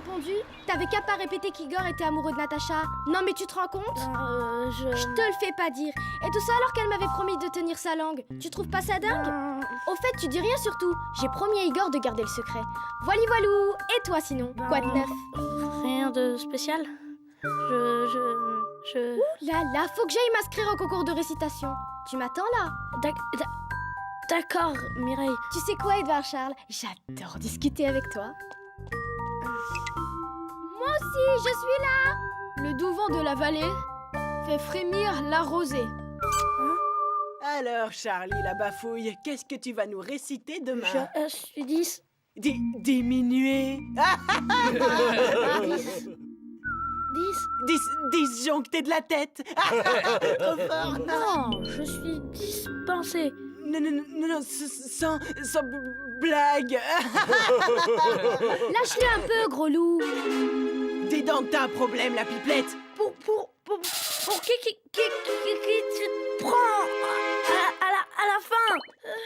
répondu? T'avais qu'à pas répéter qu'Igor était amoureux de Natacha. Non mais tu te rends compte? Je te le fais pas dire. Et tout ça alors qu'elle m'avait promis de tenir sa langue. Tu trouves pas ça dingue? Au fait, tu dis rien surtout. J'ai promis à Igor de garder le secret. Voili voilou. Et toi sinon? Quoi de neuf? Rien de spécial. Ouh là là, faut que j'aille m'inscrire au concours de récitation. Tu m'attends là? D'accord, Mireille. Tu sais quoi, Edouard Charles? J'adore discuter avec toi. Moi aussi, je suis là. Le doux vent de la vallée fait frémir la rosée. Alors, Charlie, la bafouille, qu'est-ce que tu vas nous réciter demain? Je suis 10. Diminuer. 10. Disjoncter de la tête. Trop fort. Non, je suis dispensée. Non, sans blague. Lâche-le un peu, gros loup. Dis donc, t'as un problème, la pipelette. Pour qui tu te prends à la fin?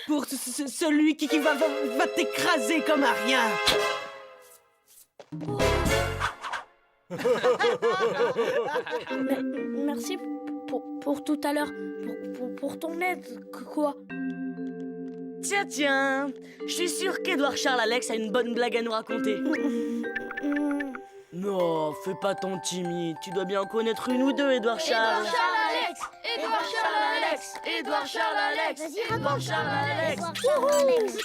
Pour celui qui va t'écraser comme un rien. Merci pour tout à l'heure, pour ton aide, quoi. Tiens, je suis sûr qu'Edouard Charles Alex a une bonne blague à nous raconter. Non, fais pas ton timide, tu dois bien en connaître une ou deux, Edouard Charles. Edouard Charles Alex. Edouard Charles Alex. Vas-y, Edouard Charles Alex.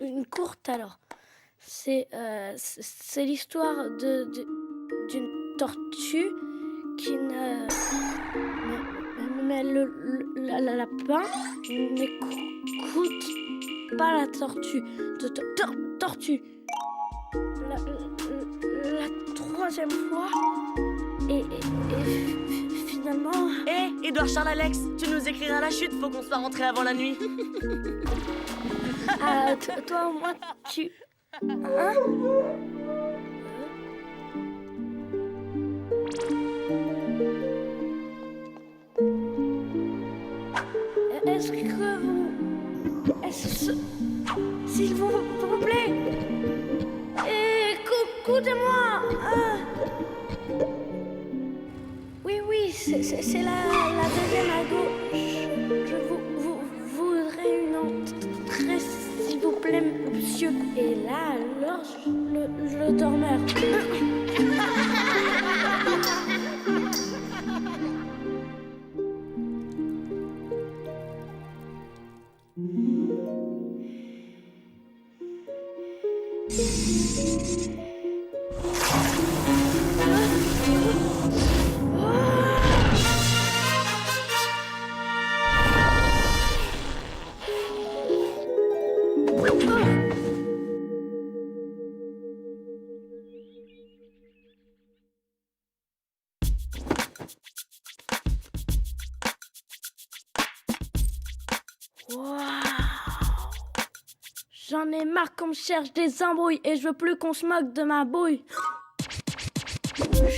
Une courte alors. C'est l'histoire d'une tortue qui mais le lapin n'écoute pas la tortue. Tortue. La troisième fois et finalement... Edouard Charles Alex, tu nous écriras la chute, faut qu'on soit rentré avant la nuit. Toi au moins tu... Hein? S'il vous plaît, écoutez-moi. Oui, c'est la deuxième à gauche. Je voudrais une entrée, s'il vous plaît, monsieur. Et là, alors, le dormeur. J'en ai marre qu'on me cherche des embrouilles et je veux plus qu'on se moque de ma bouille.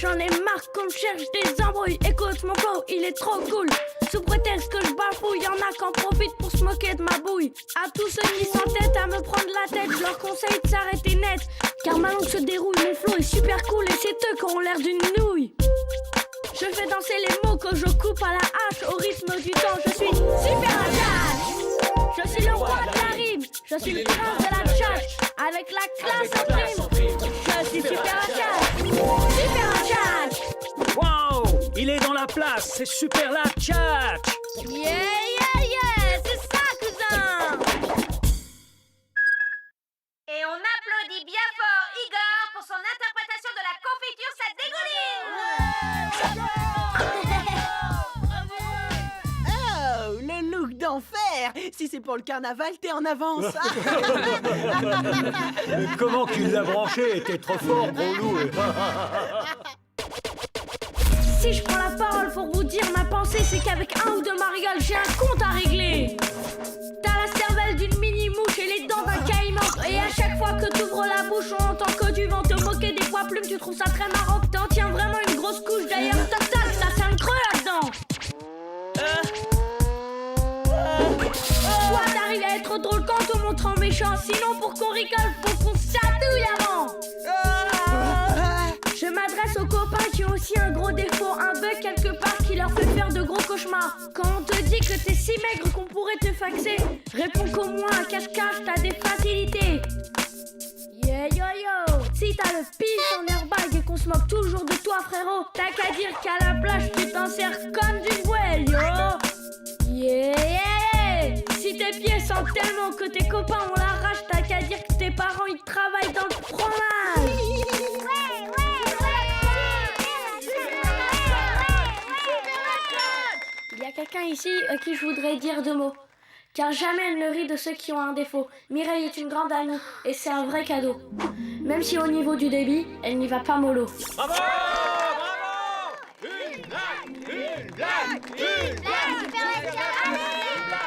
J'en ai marre qu'on me cherche des embrouilles. Écoute mon flow, il est trop cool. Sous prétexte que je bafouille, y'en a qui en profitent pour se moquer de ma bouille. À tous ceux qui s'entêtent à me prendre la tête, je leur conseille de s'arrêter net. Car ma langue se déroule, mon flow est super cool et c'est eux qui ont l'air d'une nouille. Je fais danser les mots que je coupe à la hache. Au rythme du temps, je suis super attache. Je suis le roi de la rime, je suis le prince de la tchatch. Avec la classe en prime, je suis super attache. Super attache. Wow, il est dans la place, c'est super la tchatch. Yeah, c'est ça, cousin. Et on applaudit bien fort Igor pour son interprétation de la confiture ça dégouline. Oh, le look d'enfer. Si c'est pour le carnaval, t'es en avance. Comment qu'il l'a branché, t'es trop fort, gros loup. Si je prends la parole pour vous dire ma pensée, c'est qu'avec un ou deux marioles, j'ai un compte à régler. T'as la cervelle d'une mini-mouche et les dents d'un caïman. Et à chaque fois que t'ouvres la bouche, on entend que du vent. Te moquer des poids plumes, tu trouves ça très marrant. Que t'en tiens vraiment une grosse couche. D'ailleurs, toc-tac, ça c'est un creux là-dedans. Toi, t'arrives à être drôle quand on montre en méchant. Sinon, pour qu'on rigole, faut qu'on s'atouille avant. Je m'adresse aux copains qui ont aussi un gros défaut, un bug quelque part qui leur fait faire de gros cauchemars. Quand on te dit que t'es si maigre qu'on pourrait te faxer, réponds qu'au moins à cache-cache t'as des facilités. Yeah yo yo, si t'as le pif en airbag et qu'on se moque toujours de toi frérot, t'as qu'à dire qu'à la plage tu t'en sers comme d'une bouelle yo. Yeah. Si tes pieds sentent tellement que tes copains ont la rage, t'as qu'à dire que tes parents ils travaillent dans le fromage. Il y a quelqu'un ici à qui je voudrais dire 2 mots. Car jamais elle ne rit de ceux qui ont un défaut. Mireille est une grande amie et c'est un vrai cadeau. Même si au niveau du débit, elle n'y va pas mollo. Bravo!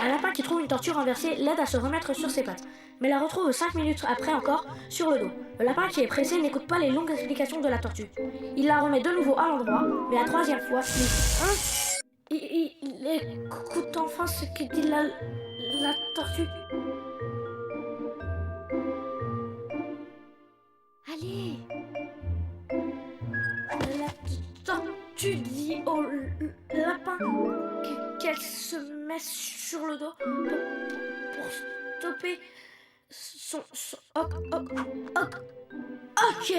Un lapin qui trouve une tortue renversée l'aide à se remettre sur ses pattes, mais la retrouve 5 minutes après encore sur le dos. Le lapin qui est pressé n'écoute pas les longues explications de la tortue. Il la remet de nouveau à l'endroit, mais la 3e fois, il écoute enfin ce que dit la tortue. Allez. La tortue dit au lapin qu'elle se met sur le dos pour stopper son ok.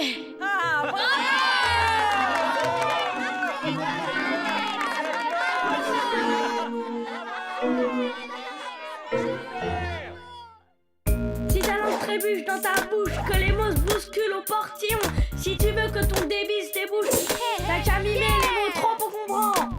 Si ta langue trébuche dans ta bouche, que les mots se bousculent au portillon, si tu veux que ton débit se débouche, t'as qu'à mimer les mots trop encombrants.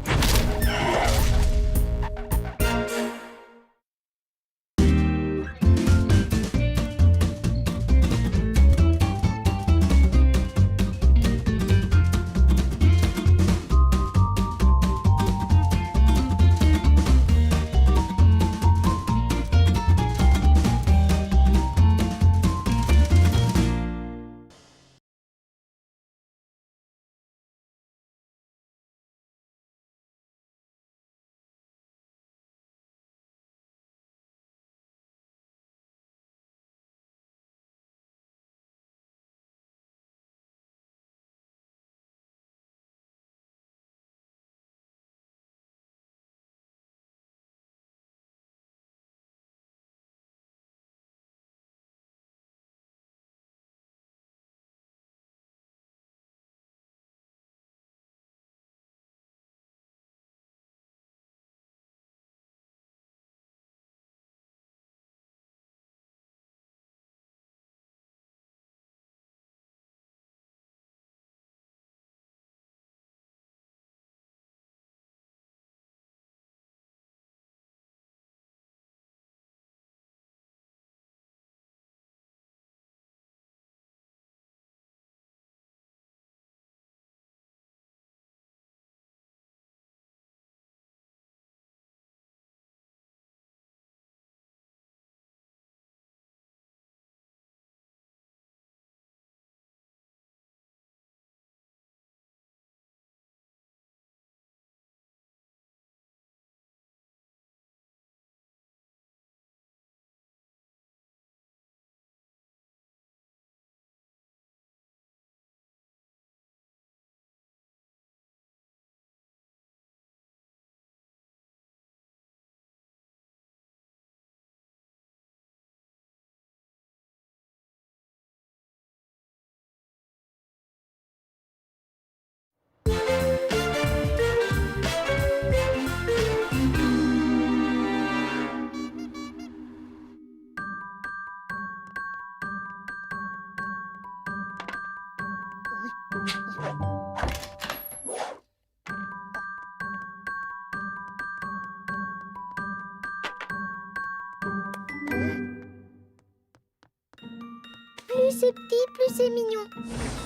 Plus c'est petit, plus c'est mignon.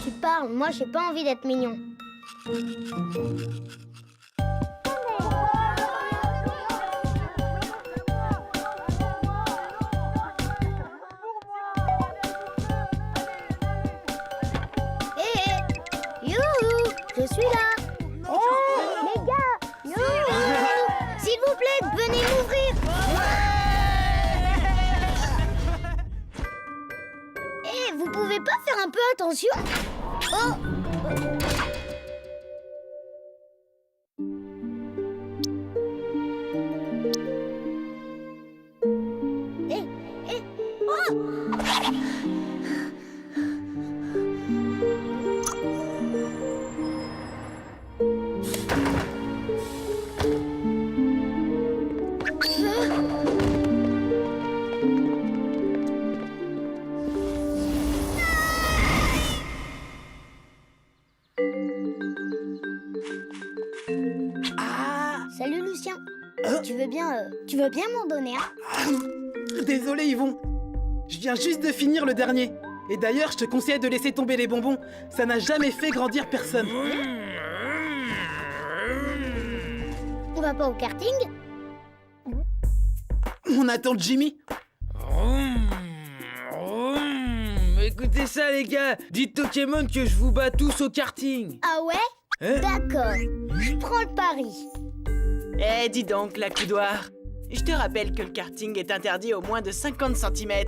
Tu parles, moi j'ai pas envie d'être mignon. Youhou, je suis là. Les gars, youhou. S'il vous plaît, venez m'ouvrir. Vous pouvez pas faire un peu attention? Oh! Salut Lucien. Tu veux bien m'en donner un? Désolé Yvon, je viens juste de finir le dernier. Et d'ailleurs, je te conseille de laisser tomber les bonbons. Ça n'a jamais fait grandir personne. On va pas au karting? On attend Jimmy. Écoutez ça les gars, dites Pokémon que je vous bats tous au karting. Ah ouais? Hein? D'accord, je prends le pari. Eh, dis donc, la coudoir. Je te rappelle que le karting est interdit au moins de 50 cm.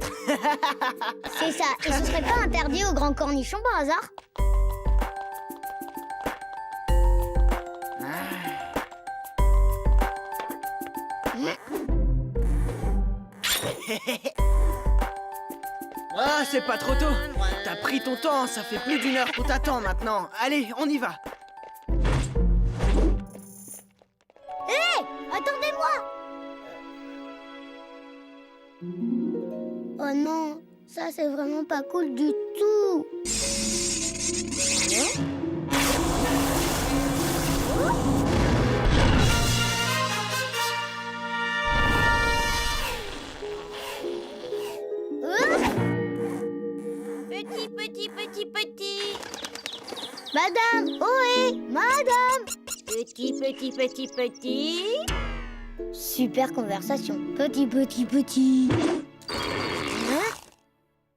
C'est ça, et ce serait pas interdit au grand cornichon par hasard? Ah, c'est pas trop tôt. T'as pris ton temps, ça fait plus d'1 heure qu'on t'attend maintenant. Allez, on y va. Hé! Attendez-moi! Oh non, ça c'est vraiment pas cool du tout. Petit. Madame! Ohé! Madame! Petit. Super conversation. Petit. Hein?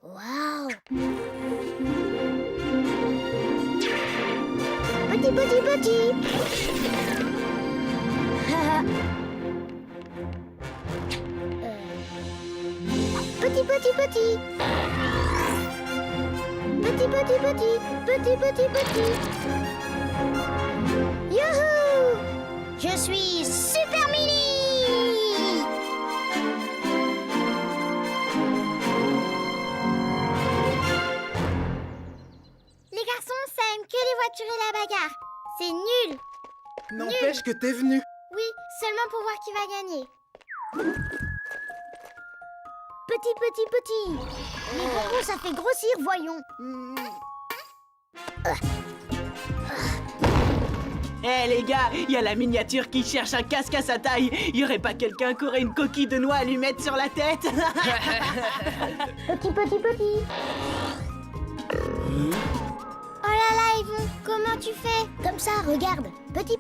Waouh! Petit. Petit. Youhou! Je suis Super Mini! Les garçons s'aiment que les voitures et la bagarre. C'est nul! N'empêche que t'es venu. Oui, seulement pour voir qui va gagner. Petit. Les bonbons, ça fait grossir, voyons. Eh les gars, il y a la miniature qui cherche un casque à sa taille. Y aurait pas quelqu'un qui aurait une coquille de noix à lui mettre sur la tête? Petit. Oh là là, Yvon, comment tu fais? Comme ça, regarde. Petit.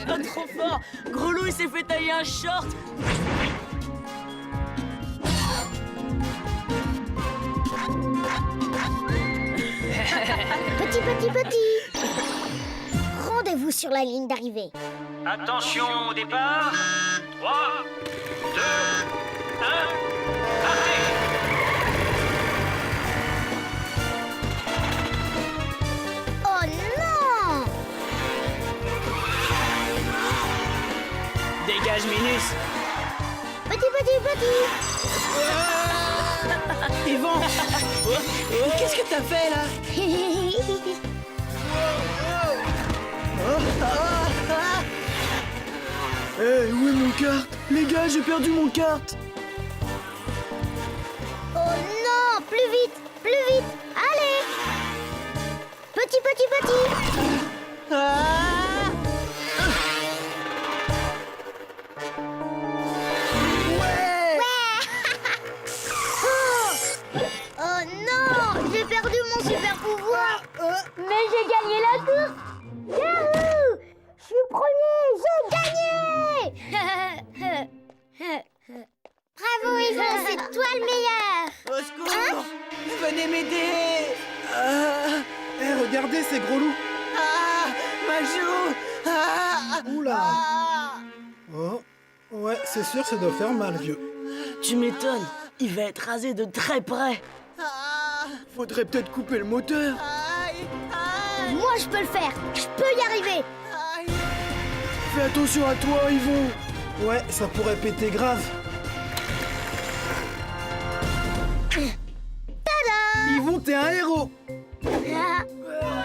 Oh, trop fort. Gros Loup, il s'est fait tailler un short. Petit. Rendez-vous sur la ligne d'arrivée. Attention au départ. 3, 2, 1, partez! Oh non! Dégage, Minus. Petit. Yvon, qu'est-ce que t'as fait là? Eh, où est mon kart? Les gars, j'ai perdu mon kart. Oh non! Plus vite! Allez! Petit! Ah! Ouais! Oh non! J'ai perdu mon super pouvoir! Mais j'ai gagné la course! Yahoo! Je suis premier! J'ai gagné! Bravo Yvon, c'est toi le meilleur! Au secours! Venez m'aider! Ah! Eh, regardez ces gros loups. Ah! Ma joue! Ah! Oula. Ah! Oh, ouais, c'est sûr, ça doit faire mal, vieux. Tu m'étonnes. Il va être rasé de très près. Ah! Faudrait peut-être couper le moteur. Aïe, aïe, Moi, je peux le faire. Je peux y arriver. aïe. Fais attention à toi, Yvon. Ouais, ça pourrait péter grave. Yvon, t'es un héros.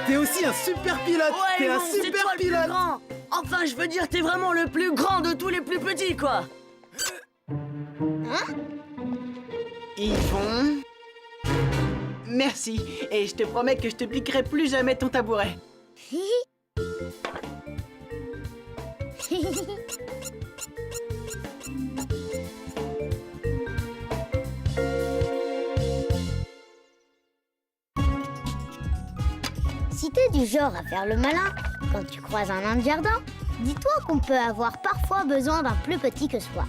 T'es aussi un super pilote. T'es un Yvon, c'est super toi le plus pilote. grand. Enfin, je veux dire, t'es vraiment le plus grand de tous les plus petits, quoi. Yvon. Merci. Et je te promets que je te piquerai plus jamais ton tabouret. Si t'es du genre à faire le malin, quand tu croises un nain de jardin, dis-toi qu'on peut avoir parfois besoin d'un plus petit que soi.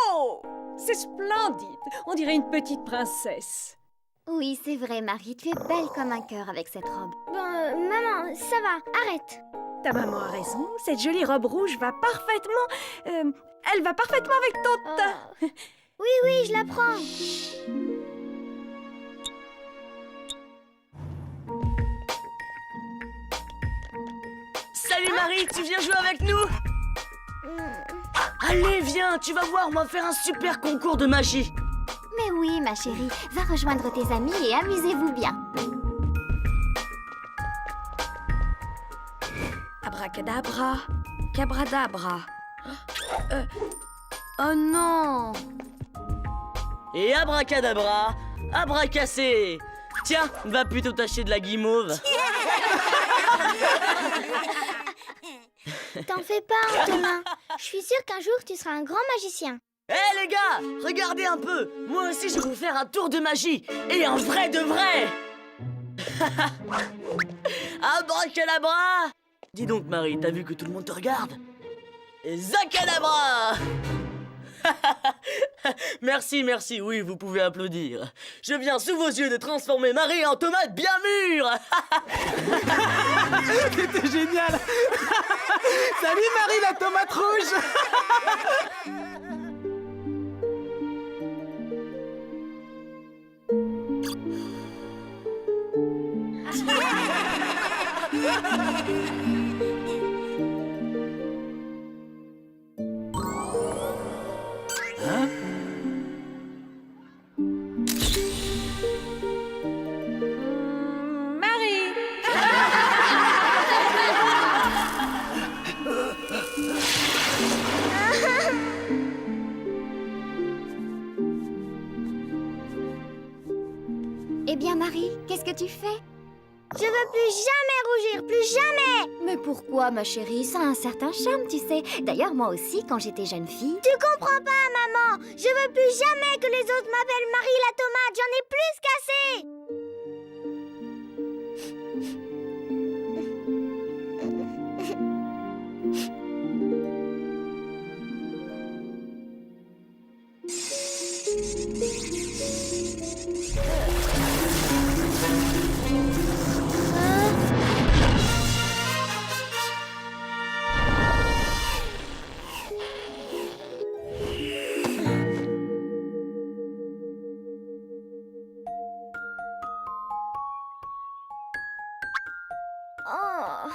Oh, c'est splendide. On dirait une petite princesse. Oui, c'est vrai, Marie, tu es belle comme un cœur avec cette robe. Maman, ça va, arrête. Ta maman a raison, cette jolie robe rouge va parfaitement... elle va parfaitement avec ton teint. Oui, je la prends. Salut Marie, tu viens jouer avec nous? Allez, viens, tu vas voir, on va faire un super concours de magie. Mais oui, ma chérie, va rejoindre tes amis et amusez-vous bien. Abracadabra, cabradabra. Oh non! Et abracadabra, abracassé. Tiens, va plutôt t'acheter de la guimauve. T'en fais pas, Antonin. Je suis sûre qu'un jour, tu seras un grand magicien. Hé les gars, regardez un peu. Moi aussi, je vais vous faire un tour de magie. Et un vrai de vrai. Abracadabra. Dis donc, Marie, t'as vu que tout le monde te regarde? Et Zacadabra. Merci, merci, oui, vous pouvez applaudir. Je viens sous vos yeux de transformer Marie en tomate bien mûre. C'était génial. Salut Marie la tomate rouge. Marie! Eh bien, Marie, qu'est-ce que tu fais? Je veux plus jamais rougir, plus jamais. Mais pourquoi, ma chérie? Ça a un certain charme, tu sais. D'ailleurs, moi aussi, quand j'étais jeune fille... Tu comprends pas, maman. Je veux plus jamais que les autres m'appellent Marie la tomate. J'en ai plus qu'assez. Oh.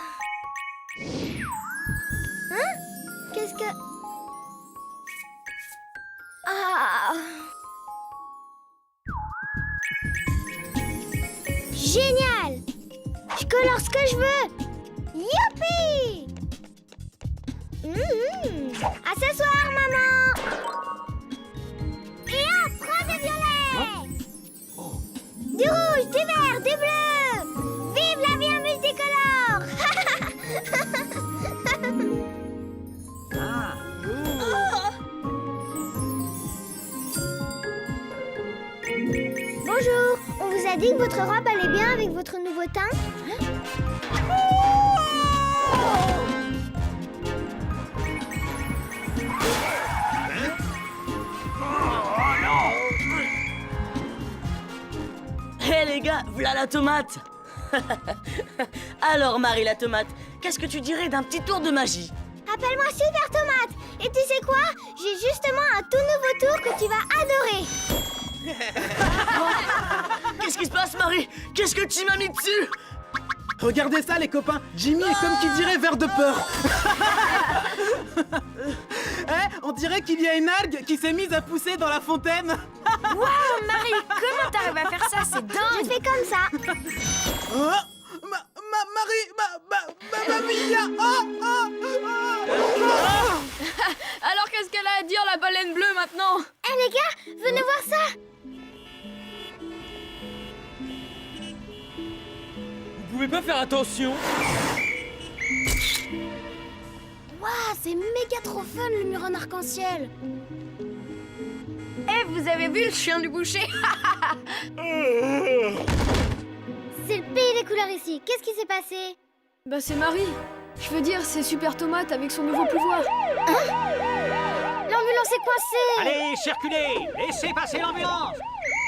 Hein? Qu'est-ce que... Ah. Génial! Je colore ce que je veux! Youpi! À ce soir, maman! Et hop, prends des violets! Du rouge, du vert, du bleu! Vive la vie en multicolore! Bonjour, on vous a dit que votre robe allait bien avec votre nouveau teint? les gars, v'là la tomate. Alors Marie la tomate, qu'est-ce que tu dirais d'un petit tour de magie? Appelle-moi Super Tomate. Et tu sais quoi? J'ai justement un tout nouveau tour que tu vas adorer. Qu'est-ce qui se passe Marie? Qu'est-ce que tu m'as mis dessus? Regardez ça les copains, Jimmy est comme qui dirait vert de peur. On dirait qu'il y a une algue qui s'est mise à pousser dans la fontaine. Waouh, Marie, comment t'arrives à faire ça? C'est dingue! Je fais comme ça. Ma vie. Alors qu'est-ce qu'elle a à dire, la baleine bleue, maintenant? Eh les gars, venez voir ça. Vous pouvez pas faire attention? Waouh, c'est méga trop fun le mur en arc-en-ciel. Eh, vous avez vu le chien du boucher? C'est le pays des couleurs ici. Qu'est-ce qui s'est passé? Bah c'est Marie. Je veux dire, c'est Super Tomate avec son nouveau pouvoir. L'ambulance est coincée. Allez, circulez! Laissez passer l'ambulance!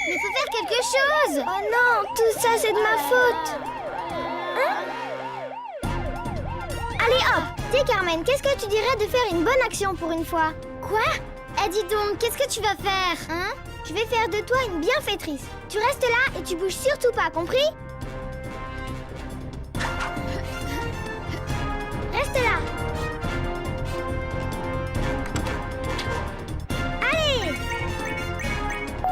Mais faut faire quelque chose. Oh non, tout ça c'est de ma faute. Allez hop. Tiens Carmen, qu'est-ce que tu dirais de faire une bonne action pour une fois? Quoi? Eh dis donc, qu'est-ce que tu vas faire? Je vais faire de toi une bienfaitrice. Tu restes là et tu bouges surtout pas, compris? Reste là. Allez.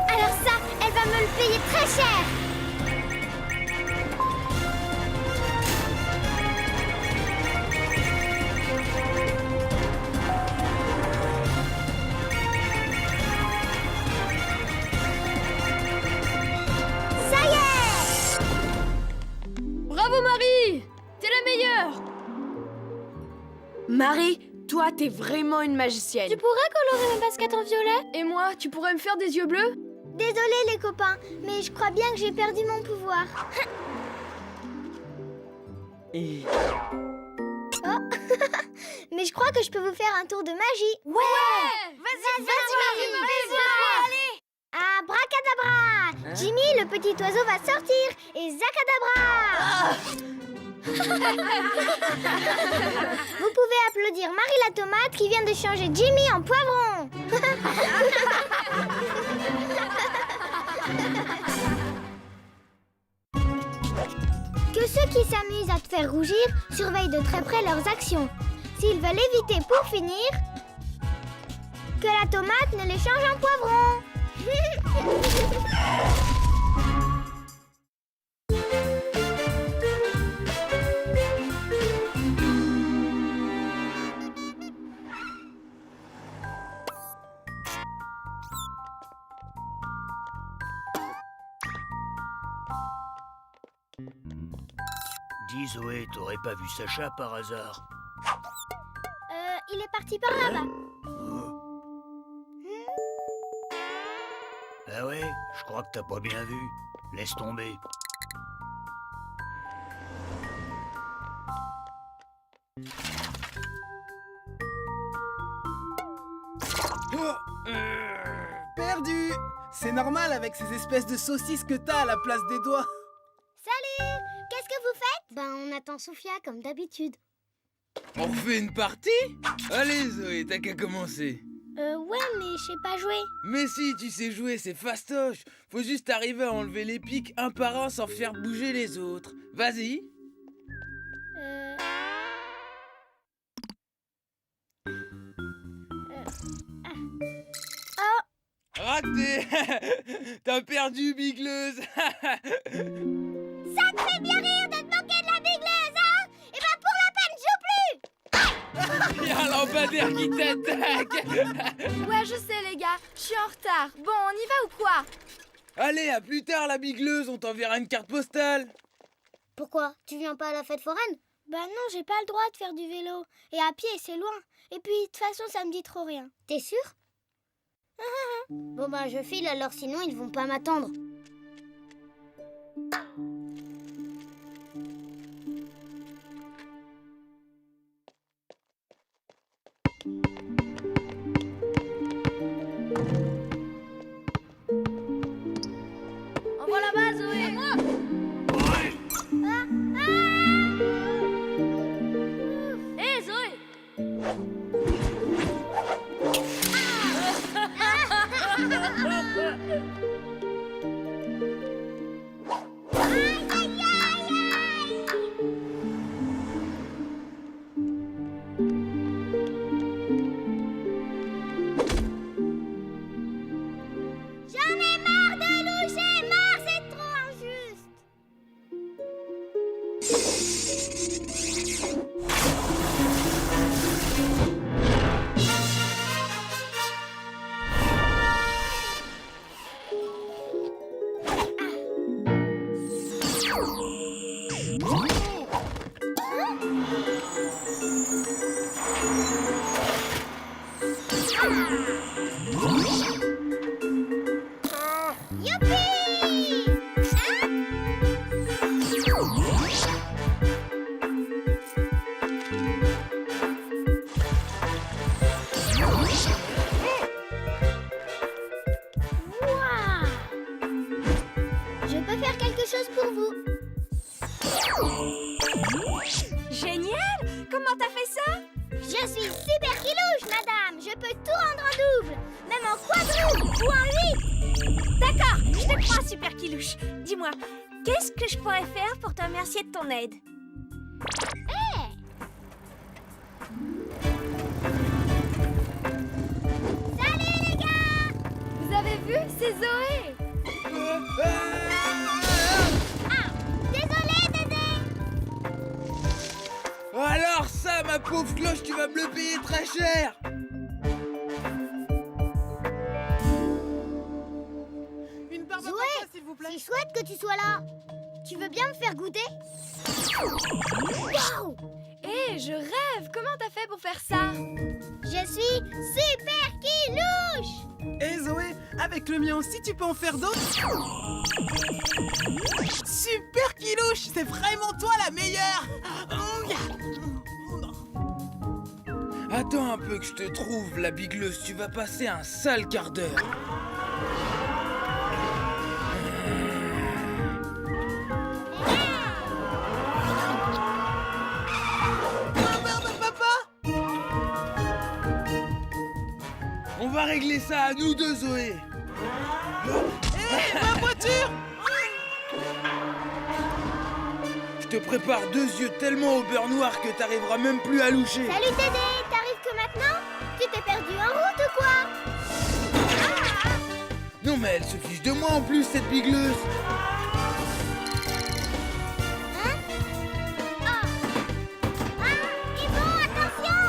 Alors ça, elle va me le payer très cher. Ça y est. Bravo Marie! T'es la meilleure! Marie, toi, t'es vraiment une magicienne. Tu pourrais colorer mes baskets en violet? Et moi, tu pourrais me faire des yeux bleus? Désolée les copains, mais je crois bien que j'ai perdu mon pouvoir. Et... Mais je crois que je peux vous faire un tour de magie. Ouais! Vas-y, Marie, allez! Abracadabra! Jimmy, le petit oiseau, va sortir et zacadabra! Vous pouvez applaudir Marie la tomate qui vient de changer Jimmy en poivron. Que ceux qui s'amusent à te faire rougir surveillent de très près leurs actions. S'ils veulent éviter pour finir que la tomate ne les change en poivron. Dis Zoé, t'aurais pas vu Sacha par hasard? Il est parti par là-bas. Ah ouais, je crois que t'as pas bien vu. Laisse tomber. Perdu. C'est normal avec ces espèces de saucisses que t'as à la place des doigts. Salut! Qu'est-ce que vous faites? Ben, on attend Sophia comme d'habitude. On refait une partie? Allez Zoé, t'as qu'à commencer. Ouais, mais je sais pas jouer. Mais si, tu sais jouer, c'est fastoche. Faut juste arriver à enlever les pics un par un sans faire bouger les autres. Vas-y. Raté. T'as perdu, bigleuse. Ça te fait bien rire de te moquer de la bigleuse, hein? Et ben pour la peine, joue plus! Y'a un lampadaire qui t'attaque. Ouais, je sais les gars, je suis en retard. Bon, on y va ou quoi? Allez, à plus tard, la bigleuse, on t'enverra une carte postale. Pourquoi? Tu viens pas à la fête foraine? Bah non, j'ai pas le droit de faire du vélo. Et à pied, c'est loin. Et puis, de toute façon, ça me dit trop rien. T'es sûr? Bon bah je file alors, sinon ils vont pas m'attendre. Envoie là-bas, Zoé! J'en ai marre de loucher, marre, c'est trop injuste. Youpi! Waouh! Je peux faire quelque chose pour vous. Génial! Comment t'as fait ça? Je suis super kilouche, madame. Je peux tout rendre en double, même en quadruple ou en 8. D'accord, je te crois, super Kilouche. Dis-moi, qu'est-ce que je pourrais faire pour te remercier de ton aide? Salut les gars! Vous avez vu? C'est Zoé. Désolé, Dédé. Alors ça, ma pauvre cloche, tu vas me le payer très cher. Une barbe à Zoé, papa, s'il vous plaît. c'est chouette que tu sois là. Tu veux bien me faire goûter? Waouh! Hé, je rêve. Comment t'as fait pour faire ça? Je suis super kilouche. Et Zoé, avec le mien aussi, tu peux en faire d'autres? Super Kilouche, c'est vraiment toi la meilleure. Attends un peu que je te trouve, la bigleuse, tu vas passer un sale quart d'heure. Un verre de papa. On va régler ça à nous deux, Zoé. Hé, ma voiture. Je te prépare 2 yeux tellement au beurre noir que t'arriveras même plus à loucher. Salut Dédé, t'arrives que maintenant? Tu t'es perdu en route ou quoi? Non mais elle se fiche de moi en plus, cette bigleuse. Hein? Ah! Ah! Yvon, attention!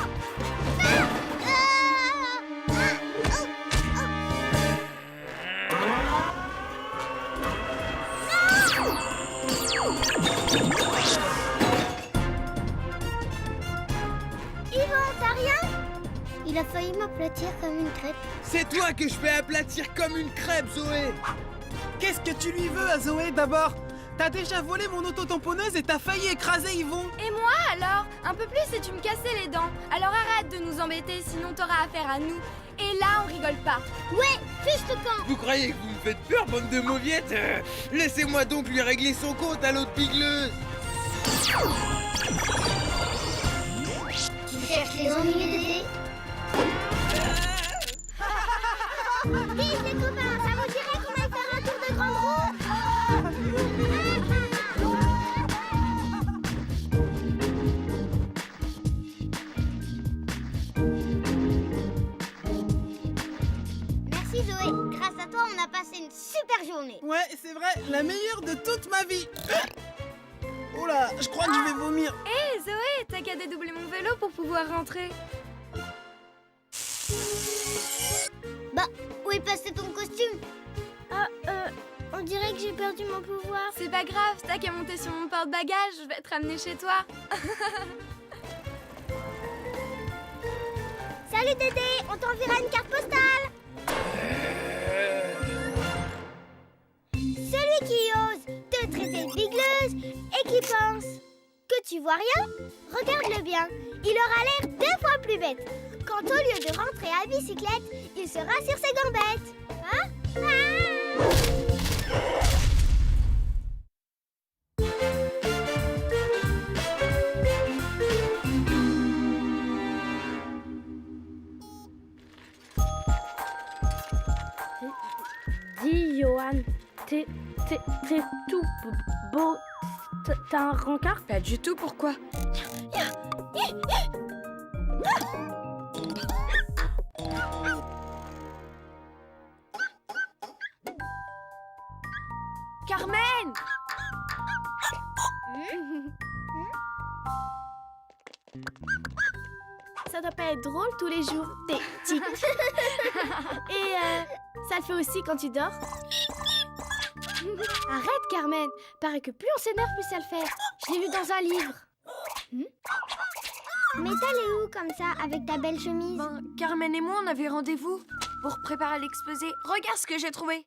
Ah! Ah! Oh! Yvon, t'as rien? Il a failli m'aplatir comme une crêpe. C'est toi que je vais aplatir comme une crêpe, Zoé. Qu'est-ce que tu lui veux à Zoé d'abord? T'as déjà volé mon auto-tamponneuse et t'as failli écraser Yvon. Et moi alors? Un peu plus et tu me cassais les dents. Alors arrête de nous embêter, sinon t'auras affaire à nous. Et là, on rigole pas. Ouais, juste quand. Vous croyez que vous me faites peur, bande de mauviettes? Laissez-moi donc lui régler son compte à l'autre bigleuse. Tu cherches les ennuis, Dédé? Vite les copains, ça vous dirait qu'on aille faire un tour de grande roue? Merci Zoé, grâce à toi on a passé une super journée. Ouais, c'est vrai, la meilleure de toute ma vie. Oh là, je crois que je vais vomir. Hé Zoé, t'as qu'à dédoubler mon vélo pour pouvoir rentrer. Bah, où est passé ton costume? On dirait que j'ai perdu mon pouvoir. C'est pas grave, t'as qu'à monter sur mon porte-bagages, je vais te ramener chez toi. Salut Dédé, on t'enverra une carte postale. Celui qui ose te traiter de bigleuse et qui pense que tu vois rien, regarde-le bien. Il aura l'air 2 fois plus bête. Quand au lieu de rentrer à bicyclette, il sera sur ses gambettes. Hein? Johan, t'es tout beau. T'as un rencard? Pas du tout, pourquoi? Carmen! Ça doit pas être drôle tous les jours, tes tics. Et ça le fait aussi quand tu dors. Arrête, Carmen. Paraît que plus on s'énerve, plus ça le fait. Je l'ai vu dans un livre. Mais t'allais où comme ça, avec ta belle chemise? Ben, Carmen et moi, on avait rendez-vous pour préparer l'exposé. Regarde ce que j'ai trouvé.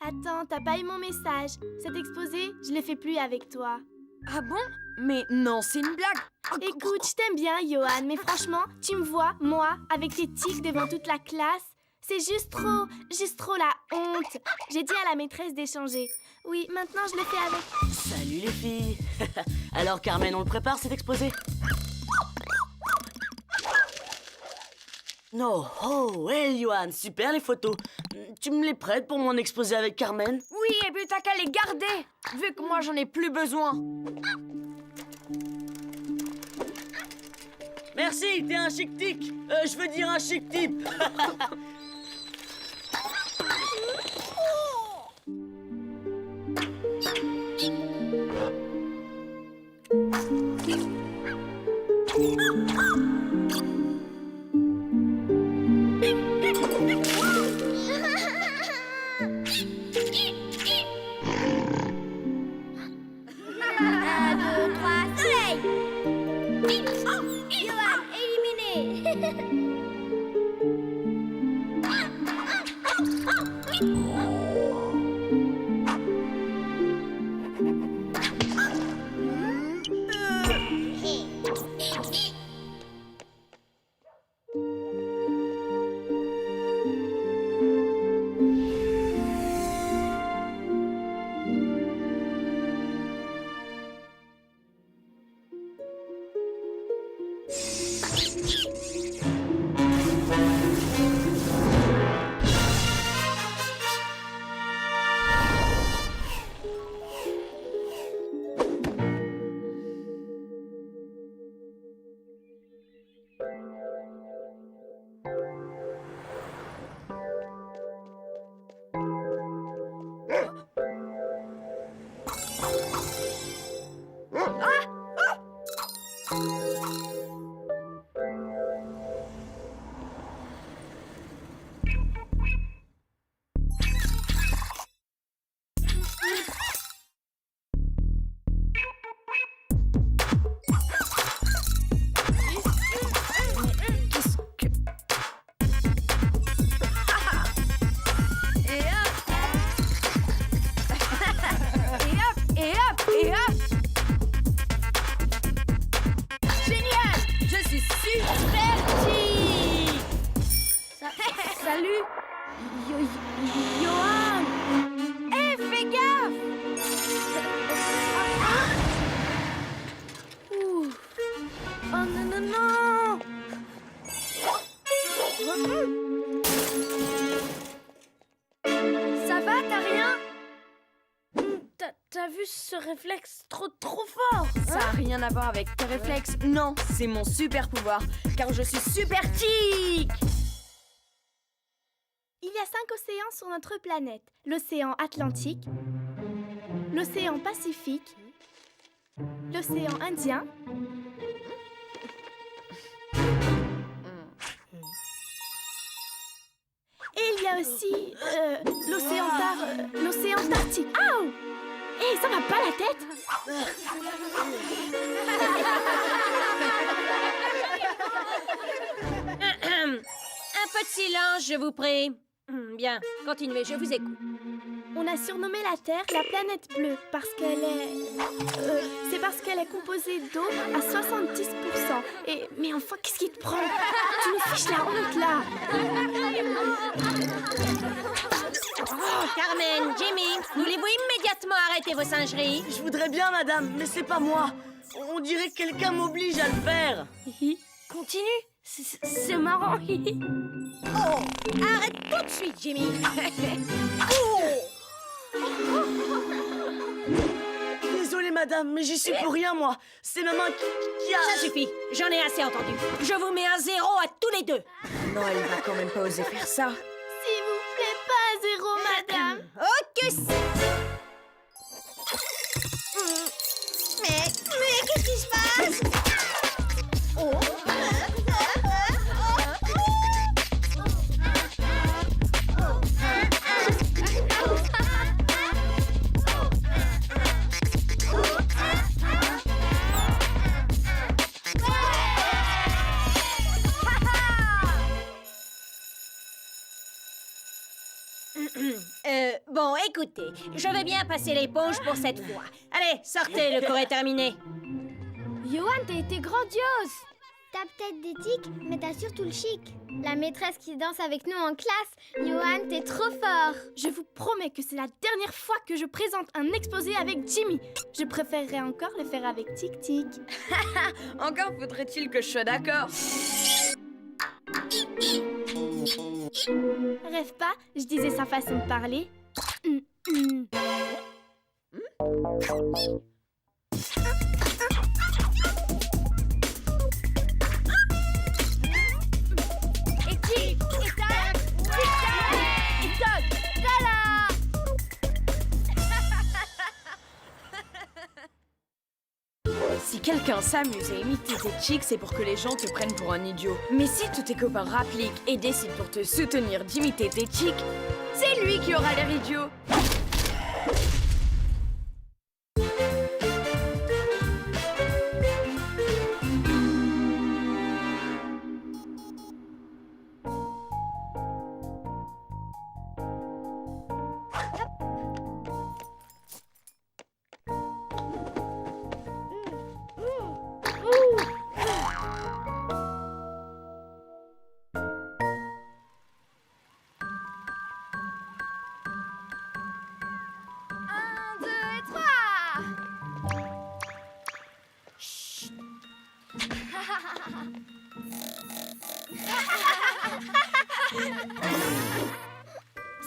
Attends, t'as pas eu mon message. Cet exposé, je l'ai fait plus avec toi. Ah bon? Mais non, c'est une blague. Écoute, je t'aime bien, Johan, mais franchement, tu me vois, moi, avec tes tics devant toute la classe. C'est juste trop la honte. J'ai dit à la maîtresse d'échanger. Oui, maintenant je le fais avec. Salut les filles. Alors Carmen, on le prépare cet exposé? Non, oh, hey Johan, super les photos. Tu me les prêtes pour mon exposé avec Carmen? Oui, et puis t'as qu'à les garder, vu que moi j'en ai plus besoin. Merci, t'es un chic tic. Je veux dire un chic type. Salut Johan. Hé, fais gaffe. Ouh. Oh non, non, non. Ça va, t'as rien? T'as vu ce réflexe trop fort? Ça a rien à voir avec tes réflexes. Non, c'est mon super pouvoir, car je suis super tic. Il y a 5 océans sur notre planète. L'océan Atlantique, l'océan Pacifique, l'océan Indien, et il y a aussi l'océan Arctique. Aouh! Hé, ça va pas la tête? Un peu de silence, je vous prie. Bien, continuez, je vous écoute. On a surnommé la Terre la planète bleue parce qu'elle est... c'est parce qu'elle est composée d'eau à 70%. Mais enfin, qu'est-ce qui te prend? Tu nous fiches la honte, là. Carmen, Jimmy, voulez-vous immédiatement arrêter vos singeries? Je voudrais bien, madame, mais c'est pas moi. On dirait que quelqu'un m'oblige à le faire. Continue, c'est marrant. Oh, arrête tout de suite, Jimmy. Désolé, madame, mais j'y suis pour rien, moi. C'est maman qui a... Ça suffit, j'en ai assez entendu. Je vous mets un 0 à tous les deux. Non, elle va quand même pas oser faire ça. S'il vous plaît, pas un 0, madame. Ok, Mais qu'est-ce qui se passe? Bon, écoutez, je veux bien passer l'éponge pour cette fois. Allez, sortez, le cours est terminé. Johan, t'as été grandiose. T'as peut-être des tics, mais t'as surtout le chic. La maîtresse qui danse avec nous en classe, Johan, t'es trop fort. Je vous promets que c'est la dernière fois que je présente un exposé avec Jimmy. Je préférerais encore le faire avec Tic Tic. Encore faudrait-il que je sois d'accord. Rêve pas, je disais sa façon de parler. Et tic, et tac, et toc, voilà. Si quelqu'un s'amuse à imiter tes chics, c'est pour que les gens te prennent pour un idiot. Mais si tous tes copains rappliquent et décident pour te soutenir d'imiter tes chics, c'est lui qui aura l'air idiot.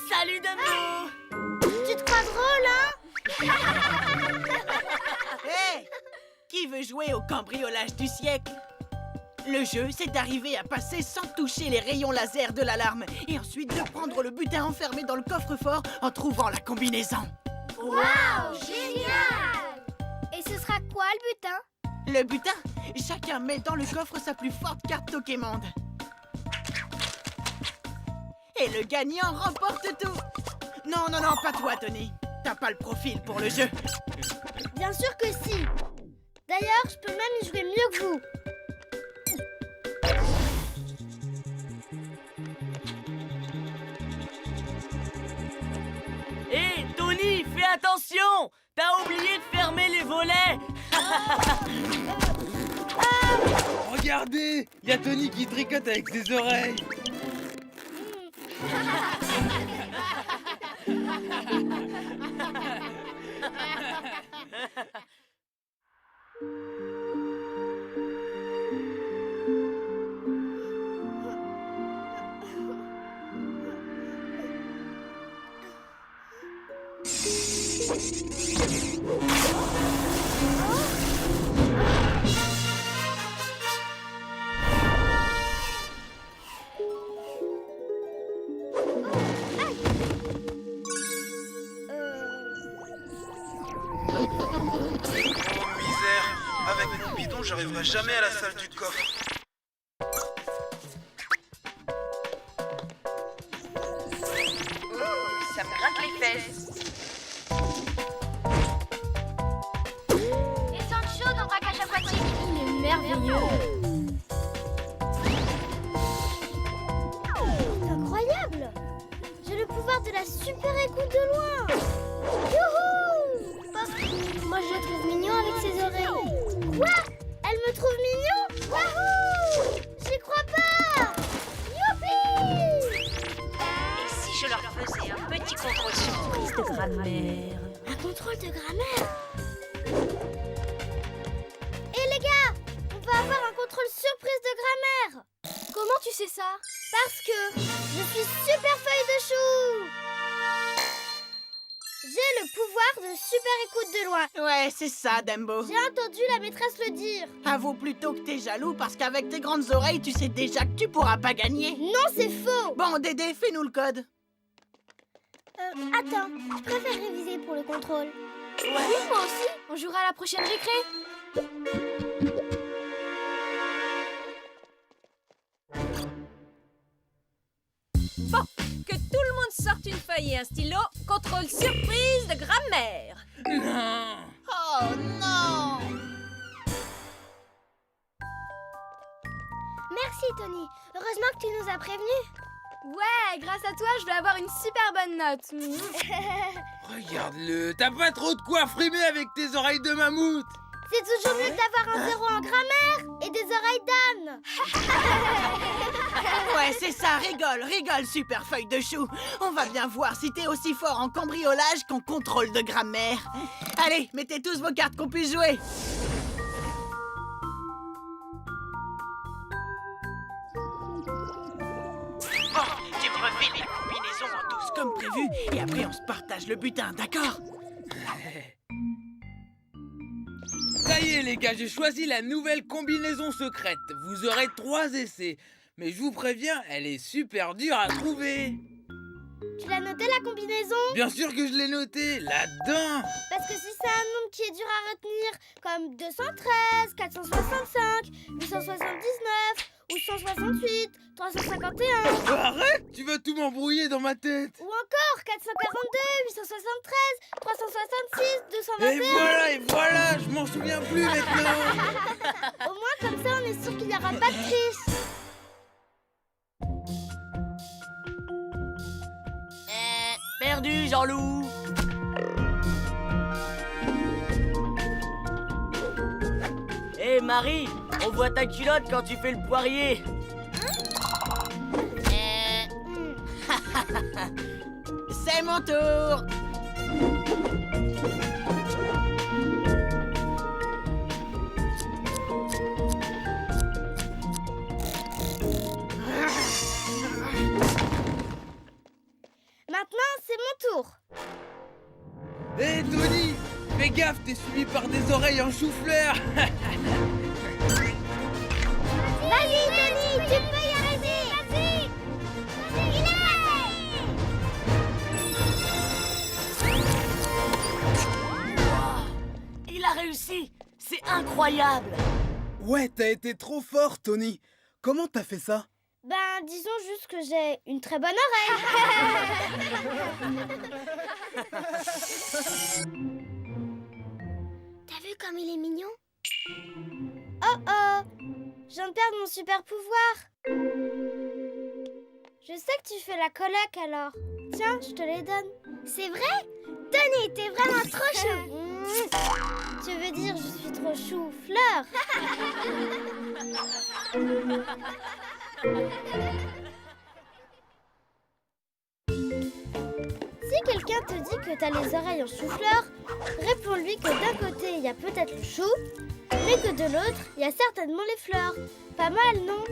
Salut Dumbo! Tu te crois drôle, hein? Hé! Qui veut jouer au cambriolage du siècle? Le jeu, c'est d'arriver à passer sans toucher les rayons laser de l'alarme et ensuite de prendre le butin enfermé dans le coffre-fort en trouvant la combinaison. Waouh, génial! Et ce sera quoi le butin? Le butin, chacun met dans le coffre sa plus forte carte Pokémon. Et le gagnant remporte tout. Non, pas toi, Tony. T'as pas le profil pour le jeu. Bien sûr que si. D'ailleurs, je peux même y jouer mieux que vous. Hé, Tony, fais attention! T'as oublié de fermer les volets! Regardez, y a Tony qui tricote avec ses oreilles. Avec mon bidon, j'arriverai jamais à la salle du coffre. Ça me gratte les fesses. Et sent chaud dans ta cage aquatique. Il est merveilleux. C'est incroyable. J'ai le pouvoir de la super écoute de loin. Youhou! Moi, je le trouve mignon avec ses oreilles. Quoi? Elle me trouve mignon? Wahoo! J'y crois pas! Youpi! Et si je leur faisais un petit contrôle surprise de grammaire? Un contrôle de grammaire? Et les gars, on va avoir un contrôle surprise de grammaire! ça? Parce que je suis super feuille de chou. J'ai le pouvoir de super écoute de loin. Ouais, c'est ça, Dumbo. J'ai entendu la maîtresse le dire. Avoue plutôt que t'es jaloux parce qu'avec tes grandes oreilles, tu sais déjà que tu pourras pas gagner. Non, c'est faux. Bon, Dédé, fais-nous le code. Attends, je préfère réviser pour le contrôle. Oui, moi aussi. On jouera à la prochaine récré. Bon, que tout le monde sorte une feuille et un stylo. Contrôle surprise de grammaire. Non. Oh non! Merci, Tony. Heureusement que tu nous as prévenus. Ouais, grâce à toi, je vais avoir une super bonne note. Regarde-le, t'as pas trop de quoi frimer avec tes oreilles de mammouth. C'est toujours mieux d'avoir un 0 en grammaire et des oreilles d'âne. Ouais, c'est ça, rigole, super feuille de chou. On va bien voir si t'es aussi fort en cambriolage qu'en contrôle de grammaire. Allez, mettez tous vos cartes qu'on puisse jouer. Bon, tu me refais les combinaisons en 12 comme prévu et après on se partage le butin, d'accord? Ça y est les gars, j'ai choisi la nouvelle combinaison secrète. Vous aurez 3 essais. Mais je vous préviens, elle est super dure à trouver. Tu l'as noté la combinaison? Bien sûr que je l'ai notée, là-dedans. Parce que si c'est un nombre qui est dur à retenir, comme 213, 465, 879 ou 168, 351... Arrête, tu vas tout m'embrouiller dans ma tête. Ou encore 442, 873, 366, 221... Et voilà, je m'en souviens plus maintenant. Au moins comme ça on est sûr qu'il n'y aura pas de triche. Perdu, Jean-Loup. Hé, Marie, on voit ta culotte quand tu fais le poirier. C'est mon tour. Maintenant, c'est mon tour. Hé, Tony, fais gaffe, t'es suivi par des oreilles en chou-fleur. Vas-y, Tony, tu peux y arriver. Vas-y. Il est passé. Il a réussi. C'est incroyable. Ouais, t'as été trop fort, Tony. Comment t'as fait ça? Ben, disons juste que j'ai une très bonne oreille. T'as vu comme il est mignon? Oh oh, je viens de perdre mon super pouvoir. Je sais que tu fais la coloc alors. Tiens, je te les donne. C'est vrai? Tony, t'es vraiment trop chou. Tu veux dire je suis trop chou-fleur? Si quelqu'un te dit que t'as les oreilles en chou-fleur, réponds-lui que d'un côté il y a peut-être le chou, mais que de l'autre il y a certainement les fleurs. Pas mal, non?